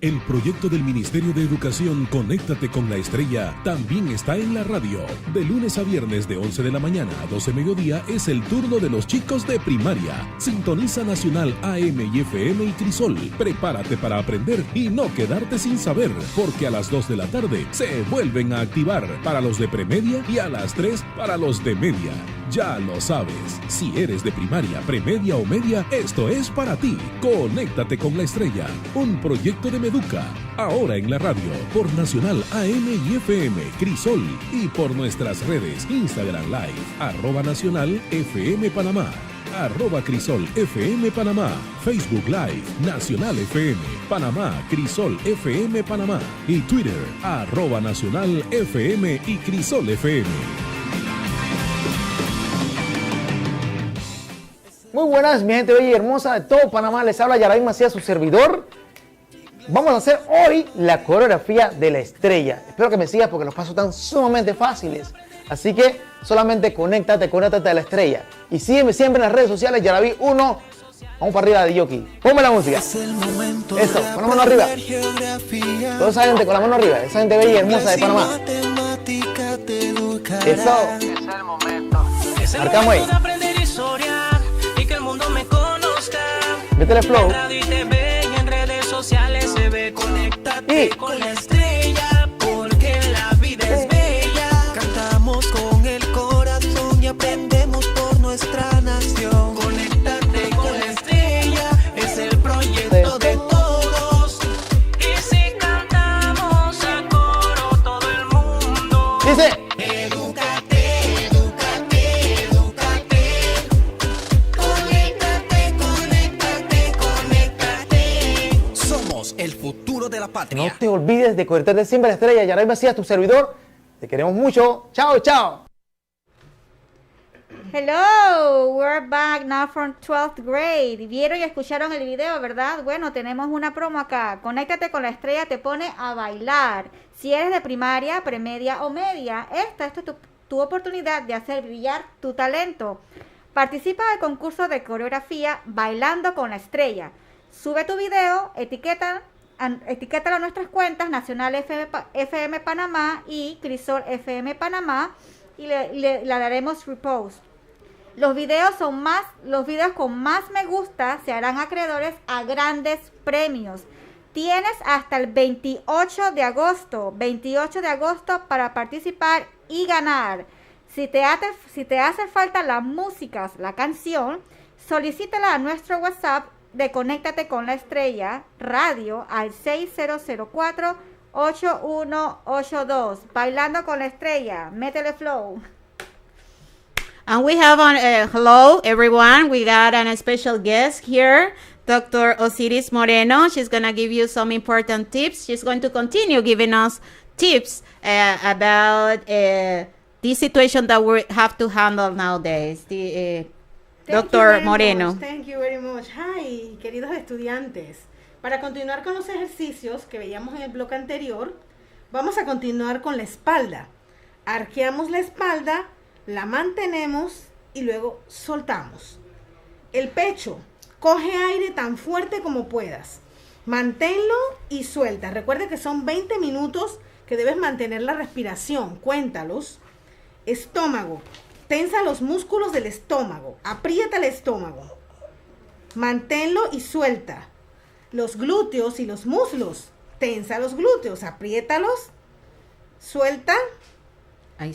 El proyecto del Ministerio de Educación Conéctate con la Estrella también está en la radio. De lunes a viernes de 11 de la mañana a 12 mediodía es el turno de los chicos de primaria. Sintoniza Nacional AM y FM y Crisol. Prepárate para aprender y no quedarte sin saber, porque a las 2 de la tarde se vuelven a activar para los de premedia y a las 3 para los de media. Ya lo sabes, si eres de primaria, premedia o media, esto es para ti. Conéctate con la Estrella, un proyecto de Meduca, ahora en la radio, por Nacional AM y FM, Crisol, y por nuestras redes, Instagram Live, @Nacional FM Panamá, @Crisol FM Panamá, Facebook Live, Nacional FM, Panamá, Crisol FM Panamá, y Twitter, @Nacional FM y Crisol FM. Muy buenas, mi gente bella y hermosa de todo Panamá. Les habla Yaraví Macías, su servidor. Vamos a hacer hoy la coreografía de la estrella. Espero que me sigas porque los pasos están sumamente fáciles. Así que solamente conéctate a la estrella. Y sígueme siempre en las redes sociales, Yaraví1. Vamos para arriba de Yoki. Ponme la música. Eso, con la mano arriba. Toda esa gente con la mano arriba. Esa gente bella y hermosa de Panamá. Eso. Marcamos ahí. Métele flow. En redes sociales se ve Conéctate con la estrella, porque la vida es bella. Cantamos con el corazón y aprendemos por nuestra nación. Conéctate con la estrella, es el proyecto de todos. Y si cantamos a coro todo el mundo. Dice. El futuro de la patria. No te olvides de conectarte siempre a la estrella. Yaraví Macías, tu servidor. Te queremos mucho. Chao, chao. Hello, we're back now from 12th grade. Vieron y escucharon el video, ¿verdad? Bueno, tenemos una promo acá. Conéctate con la estrella, te pone a bailar. Si eres de primaria, premedia o media, esta es tu oportunidad de hacer brillar tu talento. Participa del concurso de coreografía Bailando con la Estrella. Sube tu video, etiquétalo a nuestras cuentas Nacional FM Panamá y Crisol FM Panamá y le daremos repost. Los videos con más me gusta se harán acreedores a grandes premios. Tienes hasta el 28 de agosto para participar y ganar. Si te hace falta la música, la canción, solicítala a nuestro WhatsApp de Conéctate con la Estrella Radio al 6004-8182. Bailando con la Estrella. Métele flow. And we have hello everyone. We got a special guest here, Dr. Osiris Moreno. She's going to give you some important tips. She's going to continue giving us tips about this situation that we have to handle nowadays. Doctor Moreno. Thank you very much. Hi, queridos estudiantes. Para continuar con los ejercicios que veíamos en el bloque anterior, vamos a continuar con la espalda. Arqueamos la espalda, la mantenemos y luego soltamos. El pecho, coge aire tan fuerte como puedas. Manténlo y suelta. Recuerda que son 20 minutos que debes mantener la respiración. Cuéntalos. Estómago. Tensa los músculos del estómago. Aprieta el estómago. Manténlo y suelta. Los glúteos y los muslos. Tensa los glúteos. Apriétalos. Suelta.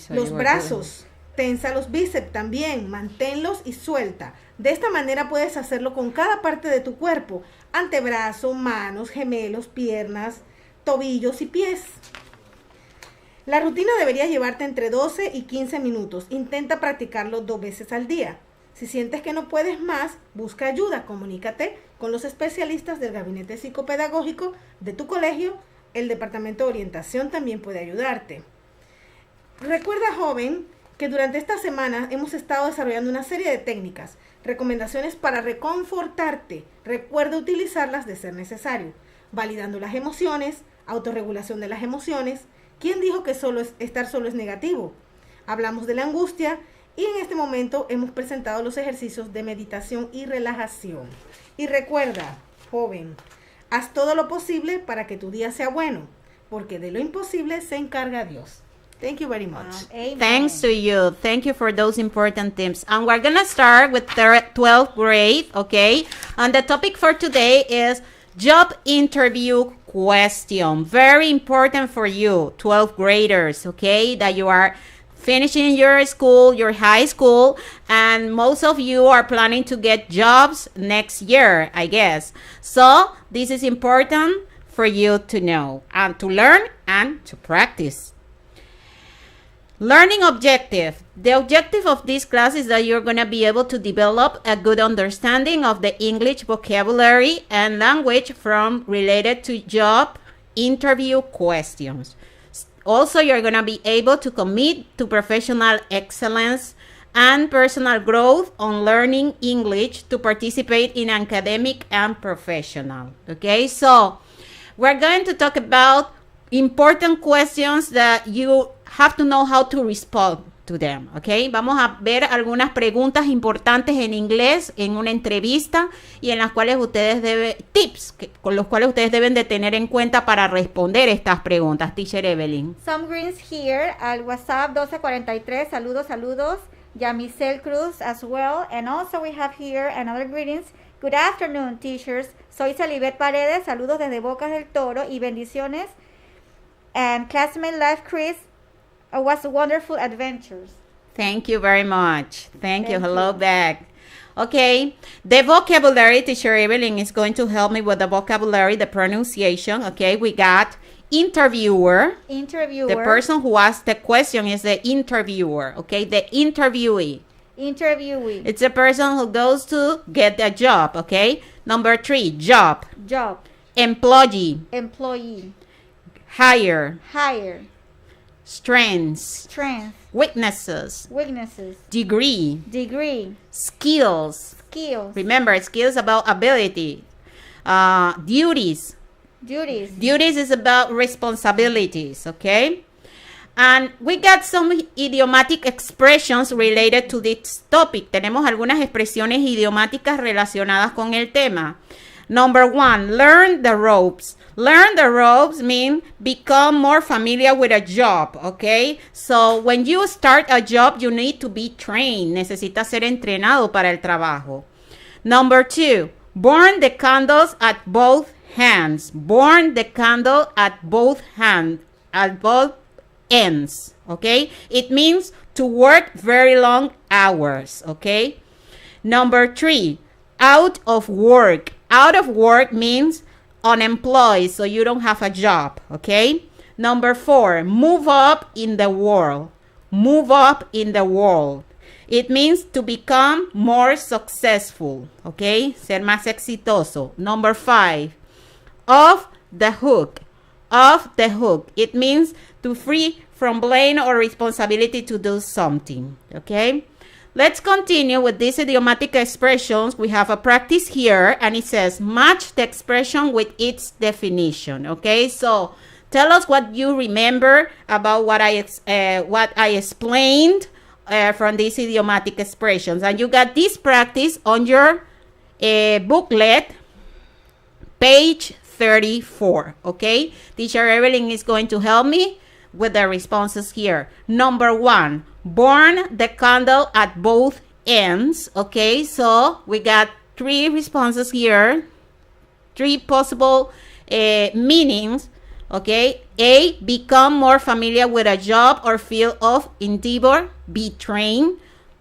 Los brazos. Tensa los bíceps también. Manténlos y suelta. De esta manera puedes hacerlo con cada parte de tu cuerpo. Antebrazo, manos, gemelos, piernas, tobillos y pies. La rutina debería llevarte entre 12 y 15 minutos. Intenta practicarlo 2 veces al día. Si sientes que no puedes más, busca ayuda. Comunícate con los especialistas del gabinete psicopedagógico de tu colegio. El departamento de orientación también puede ayudarte. Recuerda, joven, que durante esta semana hemos estado desarrollando una serie de técnicas, recomendaciones para reconfortarte. Recuerda utilizarlas de ser necesario. Validando las emociones, autorregulación de las emociones. ¿Quién dijo que estar solo es negativo? Hablamos de la angustia y en este momento hemos presentado los ejercicios de meditación y relajación. Y recuerda, joven, Haz todo lo posible para que tu día sea bueno, porque de lo imposible se encarga Dios. Thank you very much. Amen. Thanks to you. Thank you for those important tips. And we're going to start with 12th grade, okay? And the topic for today is job interview question. Very important for you, 12th graders, okay? That you are finishing your school, your high school, and most of you are planning to get jobs next year, I guess. So this is important for you to know and to learn and to practice. Learning objective. The objective of this class is that you're going to be able to develop a good understanding of the English vocabulary and language from related to job interview questions. Also, you're going to be able to commit to professional excellence and personal growth on learning English to participate in academic and professional. Okay, so we're going to talk about important questions that you have to know how to respond to them, okay? Vamos a ver algunas preguntas importantes en inglés en una entrevista y en las cuales ustedes deben, tips con los cuales ustedes deben de tener en cuenta para responder estas preguntas. Teacher Evelyn. Some greens here al WhatsApp 1243. Saludos. Yamisel Cruz as well. And also we have here another greetings. Good afternoon, teachers. Soy Celibet Paredes. Saludos desde Bocas del Toro y bendiciones. And classmate life, Chris, was wonderful adventures. Thank you very much. Thank you. Hello back. Okay, the vocabulary, Teacher Evelyn is going to help me with the vocabulary, the pronunciation. Okay, we got interviewer. The person who asked the question is the interviewer. Okay, the interviewee. It's a person who goes to get a job. Okay, number 3, job. Employee. Hire. Strengths. Weaknesses. Degree. Skills. Remember, skills about ability. Duties. Duties is about responsibilities, okay? And we got some idiomatic expressions related to this topic. Tenemos algunas expresiones idiomáticas relacionadas con el tema. Number 1, learn the ropes. Learn the ropes mean become more familiar with a job, okay? So when you start a job, you need to be trained. Necesitas ser entrenado para el trabajo. Number 2, burn the candles at both hands. Burn the candle at both ends, okay? It means to work very long hours, okay? Number 3, out of work. Out of work means unemployed, so you don't have a job, okay? Number 4, move up in the world. Move up in the world. It means to become more successful, okay? Ser más exitoso. Number 5, off the hook. Off the hook. It means to free from blame or responsibility to do something, okay? Let's continue with these idiomatic expressions. We have a practice here, and it says, match the expression with its definition, okay? So, tell us what you remember about what I explained from these idiomatic expressions. And you got this practice on your booklet, page 34, okay? Teacher Evelyn is going to help me with the responses here. Number 1, burn the candle at both ends, okay? So we got 3 responses here, 3 possible meanings, okay? A, become more familiar with a job or field of endeavor. B, train.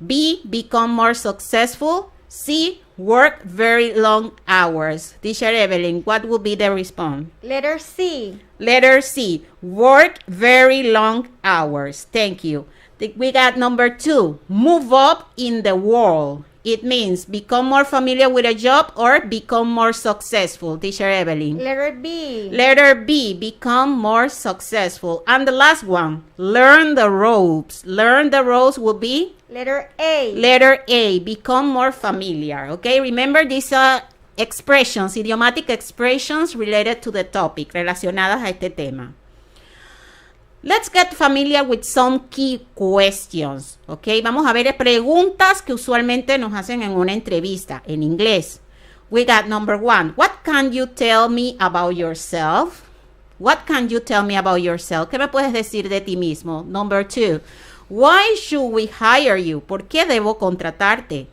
B, become more successful. C, work very long hours. Teacher Evelyn, what will be the response? Letter C. Letter C, work very long hours. Thank you. We got number 2, move up in the world. It means become more familiar with a job or become more successful. Teacher Evelyn. Letter B. Letter B, become more successful. And the last one, learn the ropes. Learn the ropes will be? Letter A. Letter A, become more familiar. Okay, remember these expressions, idiomatic expressions related to the topic, relacionadas a este tema. Let's get familiar with some key questions, ¿ok? Vamos a ver preguntas que usualmente nos hacen en una entrevista en inglés. We got number 1. What can you tell me about yourself? What can you tell me about yourself? ¿Qué me puedes decir de ti mismo? Number 2. Why should we hire you? ¿Por qué debo contratarte?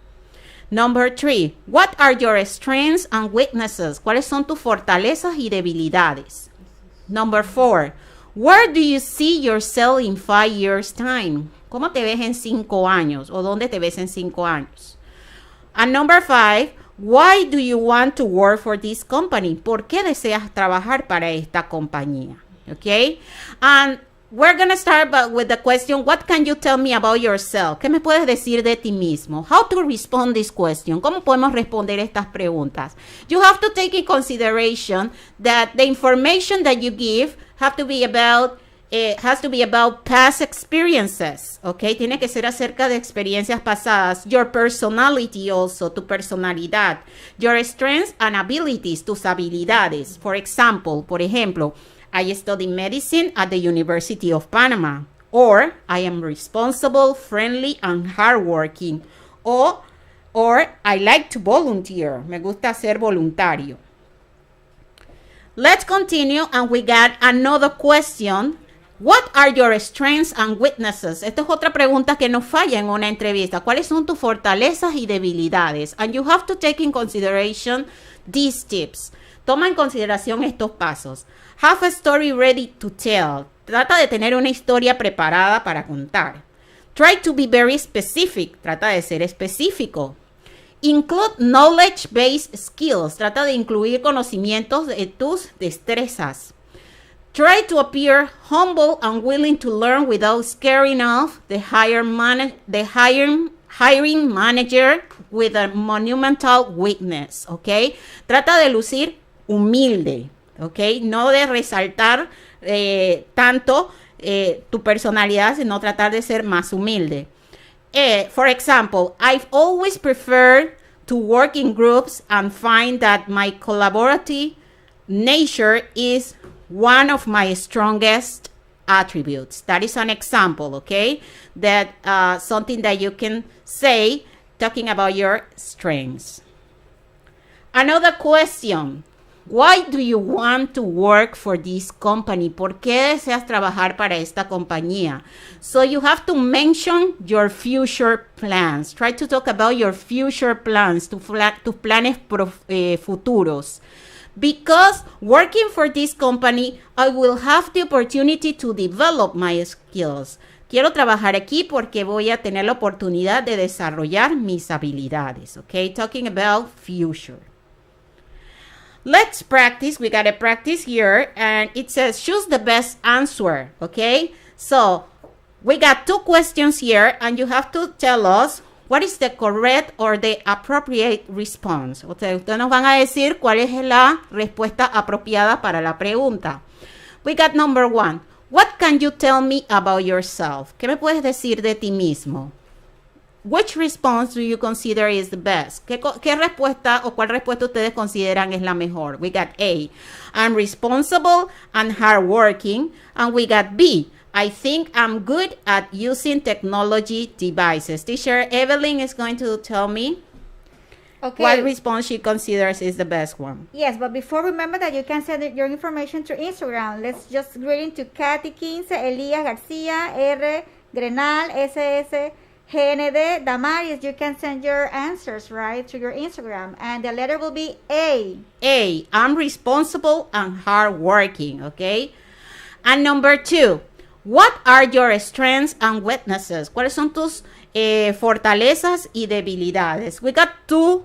Number 3. What are your strengths and weaknesses? ¿Cuáles son tus fortalezas y debilidades? Number 4. Where do you see yourself in 5 years' time? ¿Cómo te ves en 5 años? ¿O dónde te ves en 5 años? And number 5. Why do you want to work for this company? ¿Por qué deseas trabajar para esta compañía? Okay? And we're going to start with the question, what can you tell me about yourself? ¿Qué me puedes decir de ti mismo? How to respond this question? ¿Cómo podemos responder estas preguntas? You have to take in consideration that the information that you give has to be about past experiences, okay? Tiene que ser acerca de experiencias pasadas. Your personality also, tu personalidad. Your strengths and abilities, tus habilidades. For example, por ejemplo, I study medicine at the University of Panama. Or, I am responsible, friendly, and hardworking. Or I like to volunteer. Me gusta ser voluntario. Let's continue, and we got another question. What are your strengths and weaknesses? Esta es otra pregunta que nos falla en una entrevista. ¿Cuáles son tus fortalezas y debilidades? And you have to take in consideration these tips. Toma en consideración estos pasos. Have a story ready to tell. Trata de tener una historia preparada para contar. Try to be very specific. Trata de ser específico. Include knowledge-based skills. Trata de incluir conocimientos de tus destrezas. Try to appear humble and willing to learn without scaring off the hiring manager with a monumental weakness, ¿ok? Trata de lucir humilde, ¿ok? No de resaltar tanto tu personalidad, sino tratar de ser más humilde. For example, I've always preferred to work in groups and find that my collaborative nature is one of my strongest attributes. That is an example, okay? That something that you can say talking about your strengths. Another question. Why do you want to work for this company? ¿Por qué deseas trabajar para esta compañía? So you have to mention your future plans. Try to talk about your future plans, tus planes futuros. Because working for this company, I will have the opportunity to develop my skills. Quiero trabajar aquí porque voy a tener la oportunidad de desarrollar mis habilidades. Okay, talking about future. Let's practice. We got to practice here. And it says, choose the best answer. Okay, so we got 2 questions here. And you have to tell us what is the correct or the appropriate response. Ustedes nos van a decir cuál es la respuesta apropiada para la pregunta. We got number 1. What can you tell me about yourself? ¿Qué me puedes decir de ti mismo? Which response do you consider is the best? ¿Qué respuesta o cuál respuesta ustedes consideran es la mejor? We got A. I'm responsible and hardworking. And we got B. I think I'm good at using technology devices. Teacher Evelyn is going to tell me what response she considers is the best one. Yes, but before, remember that you can send your information through Instagram. Let's just greet into Katy15, Elias Garcia, R. Grenal, SS, GND, Damaris. You can send your answers, right, to your Instagram. And the letter will be A. A. I'm responsible and hardworking, okay? And number 2. What are your strengths and weaknesses? ¿Cuáles son tus fortalezas y debilidades? We got 2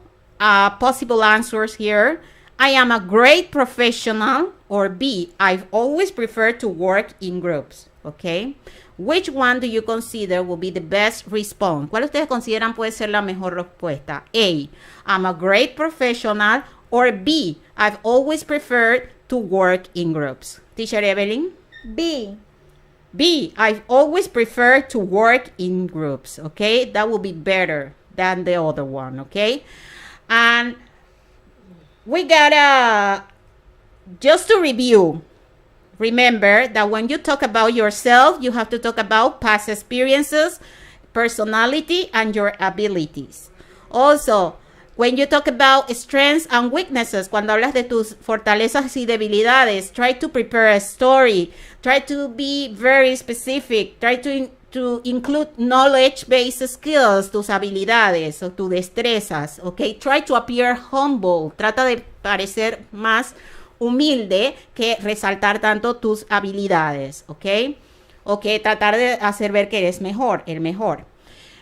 possible answers here. I am a great professional, or B. I've always preferred to work in groups. Okay. Which one do you consider will be the best response? ¿Cuál ustedes consideran puede ser la mejor respuesta? A. I'm a great professional, or B. I've always preferred to work in groups. Teacher Evelyn? B. B, I've always preferred to work in groups, okay? That will be better than the other one, okay? And we gotta, just to review, remember that when you talk about yourself, you have to talk about past experiences, personality, and your abilities. Also, When you talk about strengths and weaknesses, cuando hablas de tus fortalezas y debilidades, try to prepare a story. Try to be very specific. Try to include knowledge-based skills, tus habilidades o tus destrezas, okay? Try to appear humble. Trata de parecer más humilde que resaltar tanto tus habilidades, okay? Okay, tratar de hacer ver que eres el mejor.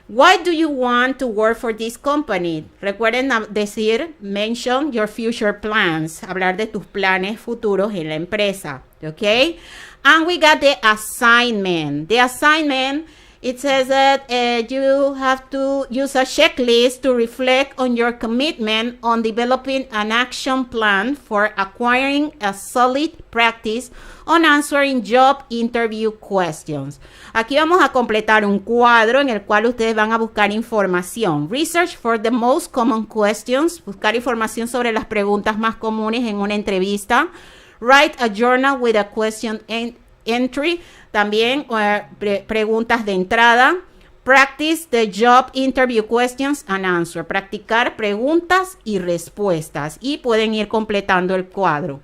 Why do you want to work for this company? Recuerden decir, mention your future plans. Hablar de tus planes futuros en la empresa, okay? And we got the assignment. The assignment, it says that you have to use a checklist to reflect on your commitment on developing an action plan for acquiring a solid practice on answering job interview questions. Aquí vamos a completar un cuadro en el cual ustedes van a buscar información. Research for the most common questions. Buscar información sobre las preguntas más comunes en una entrevista. Write a journal with a question entry. También preguntas de entrada. Practice the job interview questions and answer. Practicar preguntas y respuestas. Y pueden ir completando el cuadro.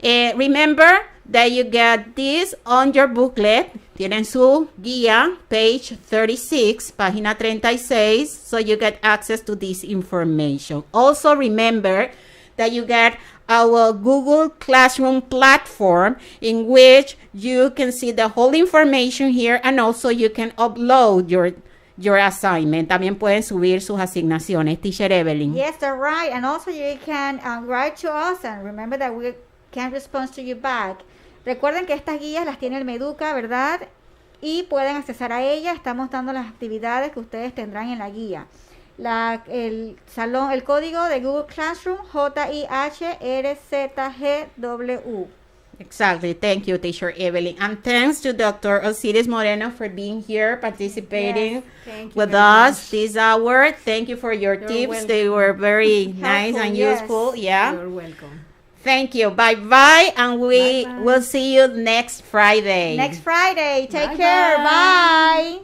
Remember that you get this on your booklet. Tienen su guía, page 36, página 36. So you get access to this information. Also remember that you get our Google Classroom platform in which you can see the whole information here and also you can upload your assignment. También pueden subir sus asignaciones. Teacher Evelyn. Yes, that's right. And also you can write to us and remember that we can respond to you back. Recuerden que estas guías las tiene el Meduca, ¿verdad? Y pueden accesar a ellas. Estamos dando las actividades que ustedes tendrán en la guía. El código de Google Classroom, JIHRZGW. Exactly. Thank you, Teacher Evelyn. And thanks to Dr. Osiris Moreno for being here, participating with us this hour. Thank you for your tips. Welcome. They were very nice and useful. Yeah. You're welcome. Thank you. Bye-bye. And we will see you next Friday. Next Friday. Take care. Bye.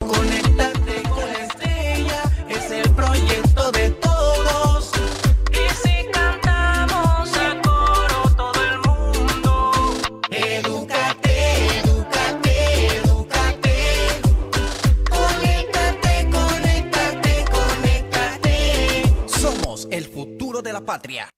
Conéctate con la estrella, es el proyecto de todos. Y si cantamos a coro todo el mundo, edúcate, edúcate, edúcate. Conéctate, conéctate, conéctate. Somos el futuro de la patria.